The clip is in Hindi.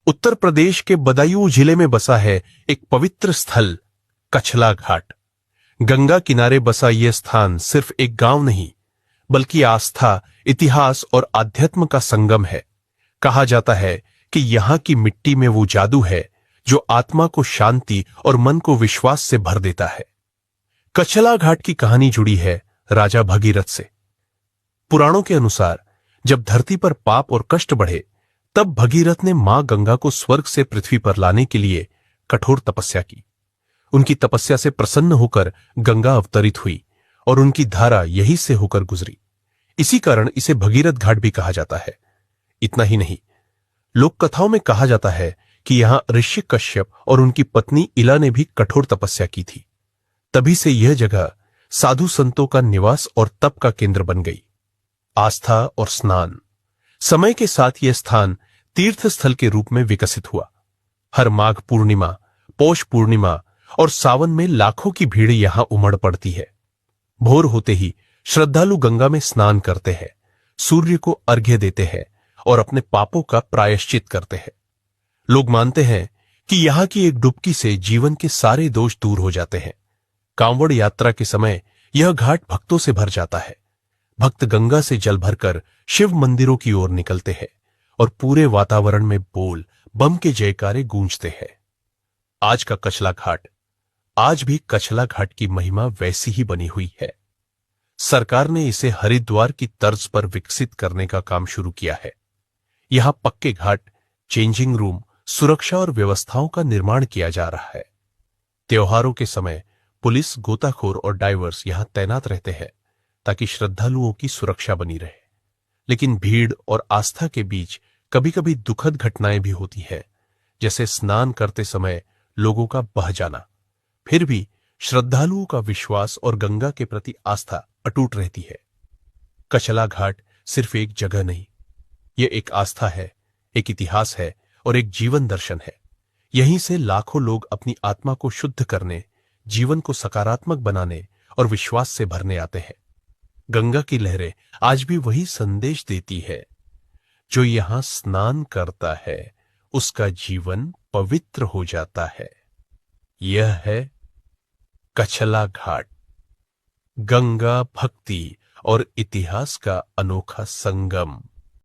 उत्तर प्रदेश के बदायूं जिले में बसा है एक पवित्र स्थल कछला घाट। गंगा किनारे बसा यह स्थान सिर्फ एक गांव नहीं, बल्कि आस्था, इतिहास और आध्यात्म का संगम है। कहा जाता है कि यहां की मिट्टी में वो जादू है जो आत्मा को शांति और मन को विश्वास से भर देता है। कछला घाट की कहानी जुड़ी है राजा भगीरथ से। पुराणों के अनुसार जब धरती पर पाप और कष्ट बढ़े, तब भगीरथ ने मां गंगा को स्वर्ग से पृथ्वी पर लाने के लिए कठोर तपस्या की। उनकी तपस्या से प्रसन्न होकर गंगा अवतरित हुई और उनकी धारा यहीं से होकर गुजरी। इसी कारण इसे भगीरथ घाट भी कहा जाता है। इतना ही नहीं, लोक कथाओं में कहा जाता है कि यहां ऋषि कश्यप और उनकी पत्नी इला ने भी कठोर तपस्या की थी। तभी से यह जगह साधु संतों का निवास और तप का केंद्र बन गई। आस्था और स्नान। समय के साथ यह स्थान तीर्थ स्थल के रूप में विकसित हुआ। हर माघ पूर्णिमा, पौष पूर्णिमा और सावन में लाखों की भीड़ यहां उमड़ पड़ती है। भोर होते ही श्रद्धालु गंगा में स्नान करते हैं, सूर्य को अर्घ्य देते हैं और अपने पापों का प्रायश्चित करते हैं। लोग मानते हैं कि यहां की एक डुबकी से जीवन के सारे दोष दूर हो जाते हैं। कांवड़ यात्रा के समय यह घाट भक्तों से भर जाता है। भक्त गंगा से जल भरकर शिव मंदिरों की ओर निकलते हैं और पूरे वातावरण में बोल बम के जयकारे गूंजते हैं। आज का कछला घाट, आज भी कछला घाट की महिमा वैसी ही बनी हुई है। सरकार ने इसे हरिद्वार की तर्ज पर विकसित करने का काम शुरू किया है। यहां पक्के घाट, चेंजिंग रूम, सुरक्षा और व्यवस्थाओं का निर्माण किया जा रहा है। त्योहारों के समय पुलिस, गोताखोर और डाइवर्स यहां तैनात रहते हैं ताकि श्रद्धालुओं की सुरक्षा बनी रहे। लेकिन भीड़ और आस्था के बीच कभी कभी दुखद घटनाएं भी होती है, जैसे स्नान करते समय लोगों का बह जाना। फिर भी श्रद्धालुओं का विश्वास और गंगा के प्रति आस्था अटूट रहती है। कछला घाट सिर्फ एक जगह नहीं, यह एक आस्था है, एक इतिहास है और एक जीवन दर्शन है। यहीं से लाखों लोग अपनी आत्मा को शुद्ध करने, जीवन को सकारात्मक बनाने और विश्वास से भरने आते हैं। गंगा की लहरें आज भी वही संदेश देती है, जो यहां स्नान करता है उसका जीवन पवित्र हो जाता है। यह है कछला घाट, गंगा भक्ति और इतिहास का अनोखा संगम।